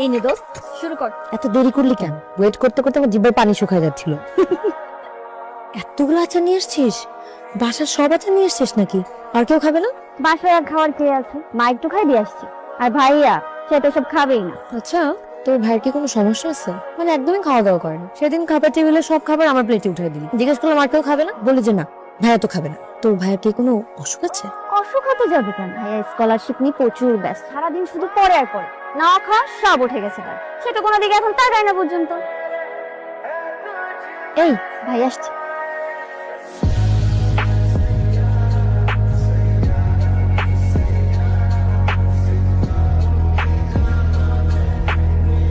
এই নে দোস্ত, শুরু কর। এত দেরি করলি কেন? ওয়েট করতে করতে আমার জিভের পানি শুকায় যাচ্ছিল। এতগুলো আচার নিয়ে এসছিস? বাসার সব আচার নিয়ে এসছিস নাকি? আর কেউ খাবে না? বাসায় আর খাওয়ার কে আছে? মা একটু খাই দিয়ে আসছি। আর ভাইয়া সে তো সব খাবেই না। আচ্ছা, তোর ভাইয়ের কি কোনো সমস্যা আছে? মানে একদমই খাওয়া দাওয়া করে না। সেদিন খাবার টেবিলে সব খাবার আমার প্লেটে উঠে দিলি। জিজ্ঞেস করলাম আর কেউ খাবে না, বলে যে না, ভাইয়া তো খাবে না। তোর ভাইয়ের কি কোনো অসুখ আছে? অসুখ হতে যাবে কেন? ভাইয়া স্কলারশিপ নিয়ে প্রচুর ব্যস্ত, সারাদিন শুধু পড়ে আর পড়ে। না খাওয়া সব উঠে গেছে তার, সেটা কোনো দিকে এখন তাকায় না পর্যন্ত। এই ভাই আসছে।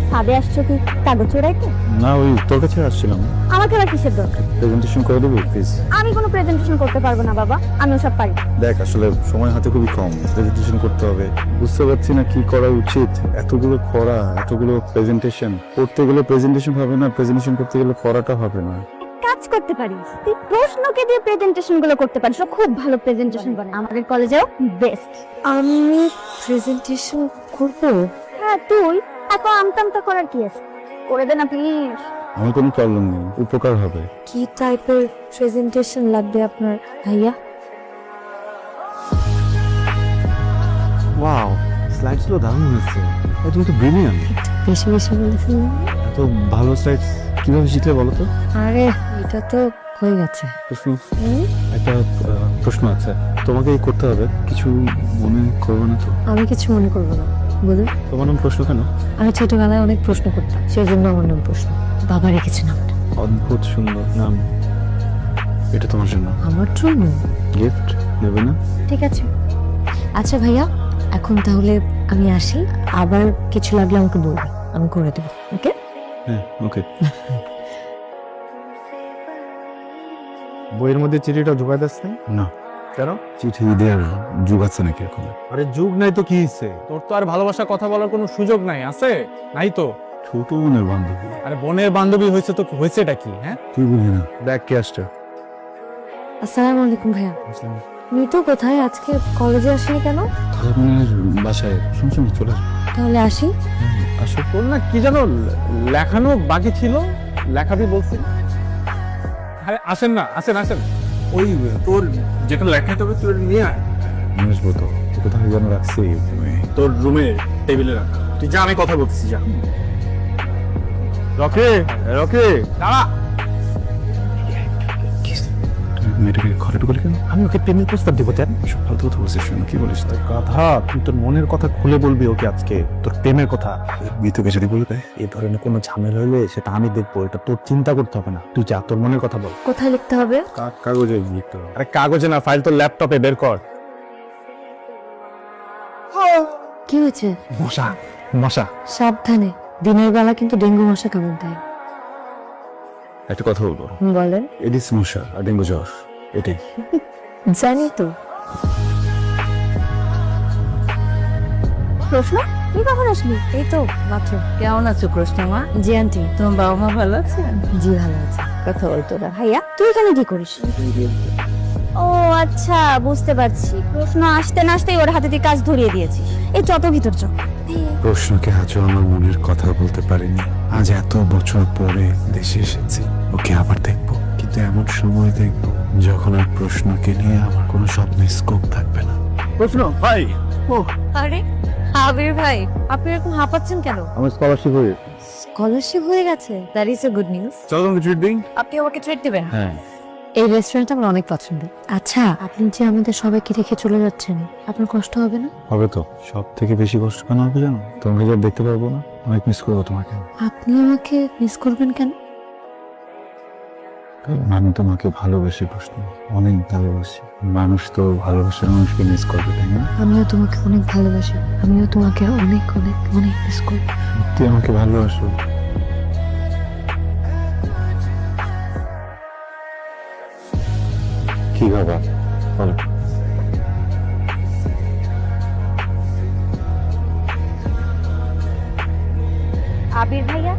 ছাদে আসছো কি কাগজ চোরাইতে? না, ওই তোর কাছে আসছিলাম। আমাকে আর কিসের দরকার? প্রেজেন্টেশন করে দেবো প্লিজ। আমি কোনো প্রেজেন্টেশন করতে পারবো না বাবা, আমিও সব পারি। দেখ, আসলে সময় হাতে খুবই কম, প্রেজেন্টেশন করতে হবে। বুঝতে পারছি না কি করা উচিত। এতগুলো খরা, এতগুলো প্রেজেন্টেশন করতে গেলে প্রেজেন্টেশন হবে না, প্রেজেন্টেশন করতে গেলে খরাটা হবে না। কাজ করতে পারিস, তুই প্রশ্নকে দিয়ে প্রেজেন্টেশন গুলো করতে পারিস। ও খুব ভালো প্রেজেন্টেশন করে, আমাদের কলেজেও বেস্ট। আমি প্রেজেন্টেশন করব? হ্যাঁ তুই, এত আমতামতা করার কি আছে? করে দে না প্লিজ। আমার কোনো প্রবলেম নেই, উপকার হবে। কি টাইপের প্রেজেন্টেশন লাগবে আপনার ভাইয়া? ওয়াও, স্লাইডসগুলো দারুণ হয়েছে। তুমি তো ব্রিলিয়ান্ট। বেশি বেশি বলেছেন। এত ভালো স্লাইডস কিভাবে শিখলে বলো তো? আরে এটা তো হয়ে গেছে। প্রশ্ন, একটা প্রশ্ন আছে, তোমাকেই করতে হবে। কিছু মনে করবে না তো? আমি কিছু মনে করবো না, বলুন। তোমার নাম প্রশ্ন কেন? আমি ছোটবেলায় অনেক প্রশ্ন করতাম, সেই জন্য আমার নাম প্রশ্ন। বাবা রেখেছে নামটা। অদ্ভুত সুন্দর নাম। এটা তোমার জন্য আমার জন্য গিফট, নেবে না? ঠিক আছে। আচ্ছা ভাইয়া, এখন তাহলে আমি আসি, আবার কিছু লাগলে আমাকে বলবে, আমি করে দেবো। ওকে? হ্যাঁ, ওকে। বইয়ের মধ্যে চিঠিটা ঢুকাই দিস নাই? না, কেন? চিঠি দেওয়ার যুগ আছে নাকি এখন? আরে যুগ নাই তো কি হইছে? তোর তো আর ভালোবাসা কথা বলার কোনো সুযোগ নাই, আছে? নাই তো। ছোট বোনের বান্ধবী। আরে বোনের বান্ধবী হয়েছে তো হয়েছেটা কি? হ্যাঁ, তুই বুঝি না। দেখ কে আসছে। আসসালামু আলাইকুম ভাইয়া। মিতু কোথায়? আজকে কলেজে আসেনি কেন? খারাপ বোনের বাসায় শুনছি, চলে আসবে। তাহলে আসি। আসো। তোর না কি জানো লেখানো বাকি ছিল, লেখাবি বলছি। আরে আসেন না, আসেন আসেন। ওই তোর যেটা লেখাতে হবে তুই নিয়ে আয়। নিয়ে আসবো তো, কোথায় যেন রাখছি। তোর রুমে টেবিলে রাখা। তুই যা, আমি কথা বলতেছি, যা। রকি, রকি, দাঁড়া। মেয়েটাকে ঘরে ঢুকলে কেন? আমি ওকে প্রেমের প্রস্তাব দিব। তেন সব ফালতু কথা বলছিস, শোনো কি বলিস? কথা, তুই তোর মনের কথা খুলে বলবি ওকে আজকে, তোর প্রেমের কথা। মিতুকে যদি বলে দেয়? এই ধরনের কোনো ঝামেলা হলে সেটা আমি দেখবো, এটা তোর চিন্তা করতে হবে না। তুই যা, তোর মনের কথা বল। কোথায় লিখতে হবে? কাগজে লিখতে হবে। আরে কাগজে না, ফাইল তোর ল্যাপটপে বের কর। কি হয়েছে? মশা, মশা। সাবধানে, দিনের বেলা কিন্তু ডেঙ্গু মশা কামড় দেয়। একটা কথা বলবো, বলেন। এডিস মশা আর ডেঙ্গু জ্বর, এটাই। জানি তো। প্রশ্ন, তুই কখন আসলি? এই তো মাত্র। কেমন আছো কৃষ্ণমা? জি আন্টি। তোমার বাবা মা ভালো আছে? জি ভালো আছে। কথা বলতো না ভাইয়া, তুই এখানে কি করিস? ও আচ্ছা, বুঝতে পারছি। প্রশ্ন আসতে না আসতেই ওর হাতে তুই কাজ ধরিয়ে দিয়েছিস। এই যত ভিতর চ। প্রশ্নকে আজও আমার মনের কথা বলতে পারিনি। আজ এত বছর পরে দেশে এসেছি, ওকে আবার দেখবো, কিন্তু এমন সময় দেখবো যখন আর প্রশ্নকে নিয়ে আমার কোনো স্বপ্নের স্কোপ থাকবে না। প্রশ্ন ভাই, আরে আবির ভাই, আপনি এরকম হাঁপাচ্ছেন কেন? আমার স্কলারশিপ হয়ে স্কলারশিপ হয়ে গেছে, that is a good news. চলো তোমাকে ট্রিট দিই। আপনি আমাকে ট্রিট দেবেন? হ্যাঁ, এই রেস্টুরেন্টটা আমার অনেক পছন্দ। আচ্ছা, আপনি যে আমাদের সবাইকে রেখে চলে যাচ্ছেন, আপনার কষ্ট হবে না? হবে তো। সব থেকে বেশি কষ্ট কেন হবে জানো? তোমাকে যা দেখতে পারবো না, অনেক মিস করবো তোমাকে। আপনি আমাকে মিস করবেন কেন? কারণ আমি তোমাকে ভালোবেসে প্রশ্ন, অনেক ভালোবাসি। মানুষ তো ভালোবাসার মানুষকে মিস করবে, তাই না? আমিও তোমাকে অনেক ভালোবাসি, আমিও তোমাকে অনেক অনেক অনেক মিস করি। সত্যি আমাকে ভালোবাসো? কি বাবা, বলো। আবির ভাইয়া,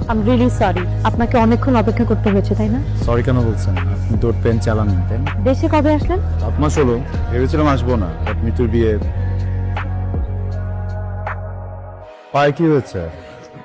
আই এম রিয়েলি সরি, আপনাকে অনেকক্ষণ অপেক্ষা করতে হয়েছে, তাই না? সরি কেন বলছেন? আপনি তোর পেন চালান নিতেন। দেশে কবে আসলেন? 7 মাস হলো। ভেবেছিলাম আসবো না, বাট মিতুর বিয়ে পায়ে কি হয়েছে?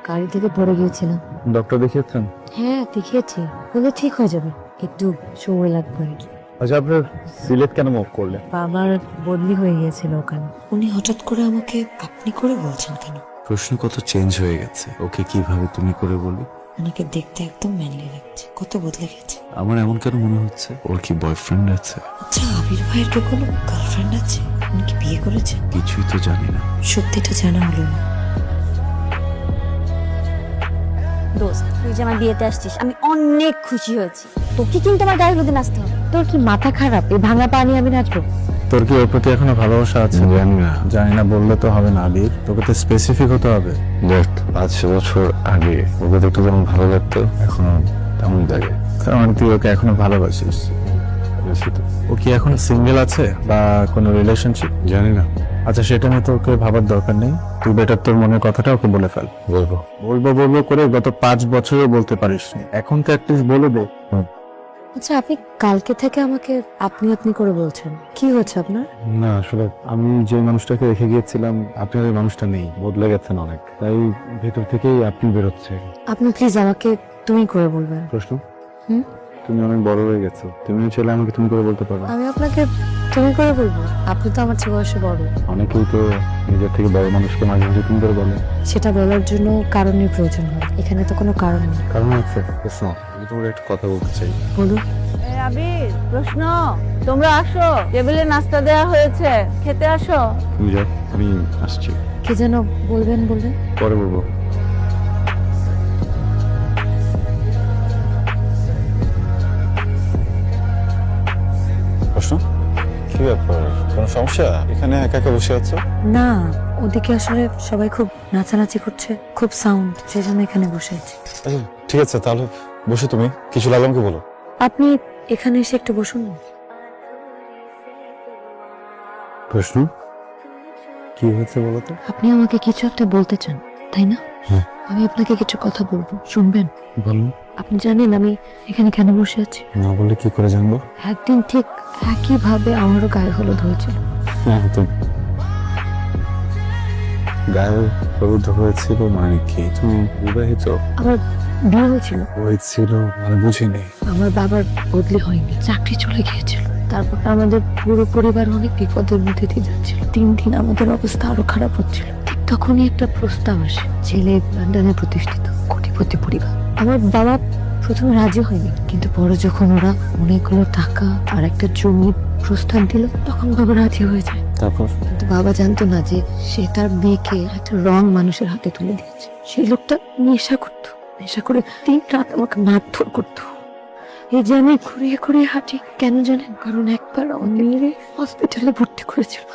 গাড়ি থেকে পড়ে গিয়েছিলাম। ডক্টর দেখিয়েছেন? হ্যাঁ দেখিয়েছি, বলে ঠিক হয়ে যাবে, একটু সময় লাগবে আর কি। আচ্ছা, আপনার সিলেট কেন মুভ করলেন? বাবার বদলি হয়ে গিয়েছিল ওখানে। উনি হঠাৎ করে আমাকে আপনি করে বলছেন কেন? প্রশ্ন কত চেঞ্জ হয়ে গেছে। ওকে কিভাবে তুমি করে বলি? ওনাকে দেখতে একদম ম্যানলি লাগছে, কত বদলে গেছে। আমার এমন কেন মনে হচ্ছে ওর কি বয়ফ্রেন্ড আছে? আচ্ছা, আবির ভাইয়ের কি কোনো গার্লফ্রেন্ড আছে? উনি কি বিয়ে করেছে? কিছুই তো জানি না। সত্যিটা জানা হলো না। দোস্ত, তুই যে আমার বিয়েতে আসছিস আমি অনেক খুশি হয়েছি। তোকে কিন্তু আমার গায়ে হলুদে নাচতে হবে। তোর কি মাথা খারাপ? এই ভাঙা পানি আমি নাচবো? তোর কি ওর প্রতি এখনো ভালোবাসা আছে? জানি না, বললে তো হবে না আবির, তোকে তো স্পেসিফিক হতে হবে। দেখ, 5 বছর আগে ওকে দেখতে যেমন ভালো লাগতো এখনো তেমন লাগে। তার মানে তুই ওকে এখনো ভালোবাসিস? ও কি এখনো সিঙ্গেল আছে বা কোনো রিলেশনশিপ? জানি না। আচ্ছা, সেটা নিয়ে তোকে ভাবার দরকার নেই। তুই বেটার তোর মনের কথাটা ওকে বলে ফেল। বলবো বলবো করে গত 5 বছরও বলতে পারিস নি, এখন তো অ্যাটলিস্ট বলে দে। আচ্ছা, আপনি কালকে থেকে আমাকে আপনি আপনি করে বলছেন, কি হচ্ছে আপনার? না, আসলে আমি যে মানুষটাকে রেখে গিয়েছিলাম, আপনার ওই মানুষটা নেই, বদলে গেছেন অনেক, তাই ভেতর থেকেই আপনি বেরোচ্ছে। আপনি প্লিজ আমাকে তুমি করে বলবেন। প্রশ্ন, হুম? তুমি অনেক বড় হয়ে গেছো, তুমি চাইলে আমাকে তুমি করে বলতে পারো। আমি আপনাকে তুমি করে বলবো? আপনি তো আমার চেয়ে বয়সে বড়। অনেকেই তো নিজের থেকে বড় মানুষকে মাঝে মাঝে তুমি করে বলে। সেটা বলার জন্য কারণের প্রয়োজন হয়, এখানে তো কোনো কারণ নেই। কারণ আছে। আমি তোমার একটা কথা বলতে চাই। বলুন। আবির, প্রশ্ন, তোমরা আসো, টেবিলে নাস্তা দেওয়া হয়েছে, খেতে আসো। তুমি যাও, আমি আসছি। কি যেন বলবেন? পরে বলবো। প্রশ্ন, কি ব্যাপার? কোনো সমস্যা? এখানে একা একা বসে আছো? না, ওদিকে আসলে সবাই খুব নাচানাচি করছে, খুব সাউন্ড, সেজন্য এখানে বসে আছি। আচ্ছা, ঠিক আছে, তাহলে বসে তুমি কিছু লাগলামকে বলো। আপনি এখানে এসে একটু বসুন না। প্রশ্ন, কি হয়েছে বলো তো? আপনি আমাকে কিছু একটা বলতে চান, তাই না? হ্যাঁ। আমি আপনাকে কিছু কথা বলবো, শুনবেন? বলো। আপনি জানেন আমি এখানে কেন বসে আছি? না বলে কি করে জানবো? একদিন ঠিক একইভাবে আমারও গায়ে হলুদ হয়েছিল। হ্যাঁ, তো গায়ে হলুদ হয়েছিল মানে কি? তুমি বিবাহিত? আমার বিয়ে হয়েছিল, হয়েছিল মানে বুঝিনি। আমার বাবার বদলি হয়নি, চাকরি চলে গিয়েছিল। তারপর আমাদের পুরো পরিবার অনেক বিপদের মধ্যে দিয়ে যাচ্ছিল। 3 দিন আমাদের অবস্থা আরো খারাপ হচ্ছিল। ঠিক তখনই একটা প্রস্তাব আসে, ছেলে লন্ডনে প্রতিষ্ঠিত, কোটিপতি পরিবার। আমার বাবা প্রথমে রাজি হয়নি, কিন্তু পরে যখন ওরা অনেকগুলো টাকা আর একটা জমির প্রস্তাব দিল, তখন বাবা রাজি হয়ে যায়। তারপর? কিন্তু বাবা জানতো না যে সে তার মেয়েকে একটা রং মানুষের হাতে তুলে দিয়েছে। সেই লোকটা নেশা করতো, নেশা করে 3 রাত আমাকে মারধর করতো। এই যে আমি ঘুরিয়ে ঘুরিয়ে হাঁটি, কেন জানেন? কারণ একবার আমাকে মেরে হসপিটালে ভর্তি করেছিল।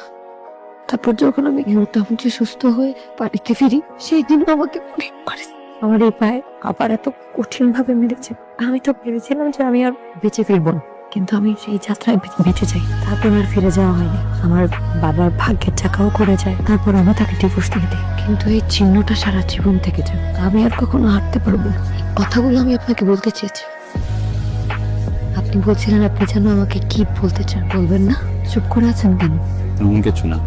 তারপর যখন আমি মোটামুটি সুস্থ হয়ে বাড়িতে ফিরি, সেই দিনও আমাকে অনেক মারেছে। আমার এই পায়ে আবার এত কঠিন ভাবে মেরেছে। আমি তো ভেবেছিলাম যে আমি আর বেঁচে ফিরবো না, কিন্তু আমি সেই যাত্রায় বেঁচে যাই। তারপর আর ফিরে যাওয়া হয়নি। আমার বাবার ভাগ্যের চাকাও করে যায়। তারপর আমি তাকে ডিভোর্স দিয়ে দিই, কিন্তু এই চিহ্নটা সারা জীবন থেকে যায়। আমি আর কখনো হাঁটতে পারবো না। এই কথাগুলো আমি আপনাকে বলতে চেয়েছি। আপনি বলছিলেন আপনি যেন আমাকে কি বলতে চান, বলবেন না? চুপ করে আছেন কেন? এমন কিছু না।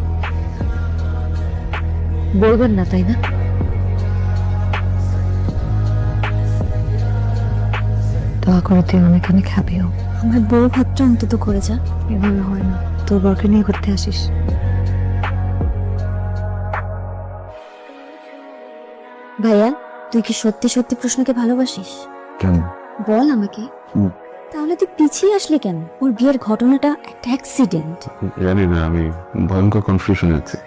বলবেন না, তাই না? দোয়া করে তুই অনেক অনেক হ্যাপি হও। আমার বউ ভাতটা অন্তত করে যা। এভাবে হয় না, তোর বরকে নিয়ে ঘুরতে আসিস। ভাইয়া, তুই কি সত্যি সত্যি প্রশ্নকে ভালোবাসিস? কেন? বল আমাকে। হুম। তাহলে তুই পিছিয়ে আসলি কেন? ওর বিয়ের ঘটনাটা একটা অ্যাক্সিডেন্ট। জানি না, আমি ভয়ঙ্কর কনফিউশনে আছি।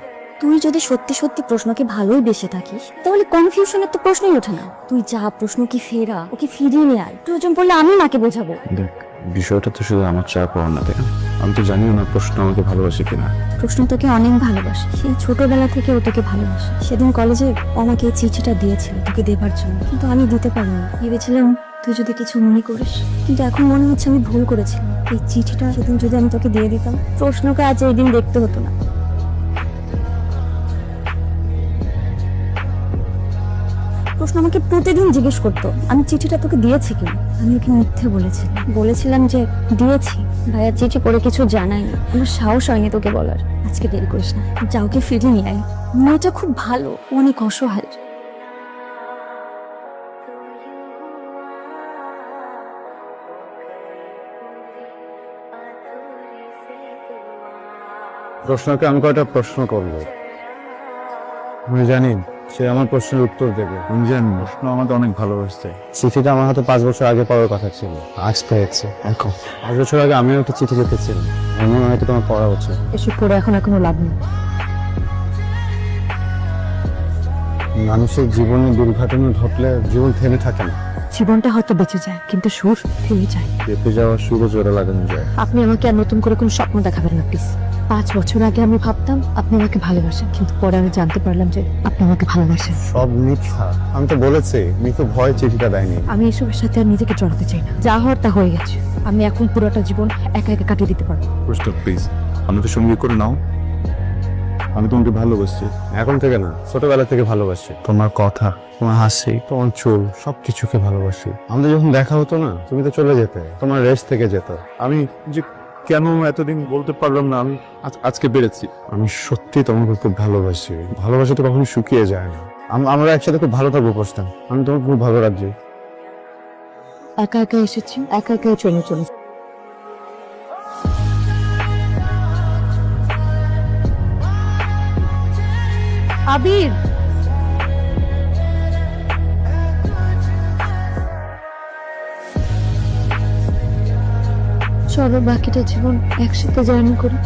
তুই যদি সত্যি সত্যি প্রশ্নকে ভালোই বেসে থাকিস, তাহলে কনফিউশনের তো প্রশ্নই ওঠে না। তুই যা, প্রশ্নকে ফেরা, ওকে ফিরিয়ে নিয়ে আয়। প্রয়োজন পড়লে আমি মাকে বোঝাবো। দেখ, বিষয়টা তো শুধু আমার চাপ পাওয়ার না, তাই না? আমি তো জানিও না প্রশ্ন আমাকে ভালোবাসে কিনা। প্রশ্ন তোকে অনেক ভালোবাসে, সেই ছোটবেলা থেকে ও তোকে ভালোবাসে। সেদিন কলেজে ও আমাকে এই চিঠিটা দিয়েছিল তোকে দেবার জন্য, কিন্তু আমি দিতে পারিনি। ভেবেছিলাম তুই যদি কিছু মনে করিস, কিন্তু এখন মনে হচ্ছে আমি ভুল করেছিলাম। এই চিঠিটা সেদিন যদি আমি তোকে দিয়ে দিতাম, প্রশ্নকে আজ এই দিন দেখতে হতো না। প্রশ্ন আমাকে প্রতিদিন জিজ্ঞেস করতো আমি চিঠিটা তোকে দিয়েছি কিনা। আমি ওকে মিথ্যে বলেছিলাম যে দিয়েছি। ভাইয়া চিঠি পড়ে কিছু জানাই না, আমার সাহস হয়নি তোকে বলার। আজকে দেরি করিস না, যা ওকে ফিরিয়ে নিয়ে আয়। মেয়েটা খুব ভালো, অনেক অসহায়। প্রশ্নকে আমি কয়টা প্রশ্ন করবো, আমি জানি সে আমার প্রশ্নের উত্তর দেবে। আমি জানি প্রশ্ন আমাকে অনেক ভালোবাসছে। চিঠিটা আমার হাতে 5 বছর আগে পাওয়ার কথা ছিল, আজ পেয়েছে। এখন 5 বছর আগে আমিও একটা চিঠি লিখেছিলাম, আমার মনে হয় তোমার পড়া উচিত। এসব পড়ে এখন কোনো লাভ নেই। মানুষের জীবনে দুর্ঘটনা ঘটলে জীবন থেমে থাকে না, জীবনটা হয়তো বেঁচে যায়, কিন্তু সুর থেমে যায়। চেপে যাওয়ার সুরও জোরে লাগানো যায়। আপনি আমাকে আর নতুন করে কোনো স্বপ্ন দেখাবেন না প্লিজ। 5 বছর আগে আমি ভাবতাম আপনি আমাকে ভালোবাসেন, কিন্তু পরে আমি জানতে পারলাম যে আপনি আমাকে ভালোবাসেন। সব মিথ্যা। আমি তো বলেছি মিথ্যা ভয় চিঠিটা দেয়নি। আমি এসবের সাথে আর নিজেকে জড়াতে চাই না। যা হওয়ার তা হয়ে গেছে। আমি এখন পুরোটা জীবন একা একা কাটিয়ে দিতে পারবো। প্রশ্ন প্লিজ আমাকে সঙ্গে করে নাও, আমি তোমাকে ভালোবাসি। এখন থেকে না, ছোটবেলা থেকে ভালোবাসি। তোমার কথা, তোমার হাসি, তোমার চুল, সবকিছুকে ভালোবাসি। আমাদের যখন দেখা হতো না, তুমি তো চলে যেতে, তোমার রেস্ট থেকে যেত। আমি যে কেন এতদিন বলতে পারলাম না, আমি আজকে পেরেছি। আমি সত্যি তোমাকে খুব ভালোবাসি। ভালোবাসা তো কখনো শুকিয়ে যায় না। আমরা একসাথে খুব ভালো থাকবো প্রস্তান। আমি তোমাকে খুব ভালো রাখছি। একা একা এসেছি, একা একা চলে চলে। আবির, চলো বাকিটা জীবন একসাথে জার্নি করি।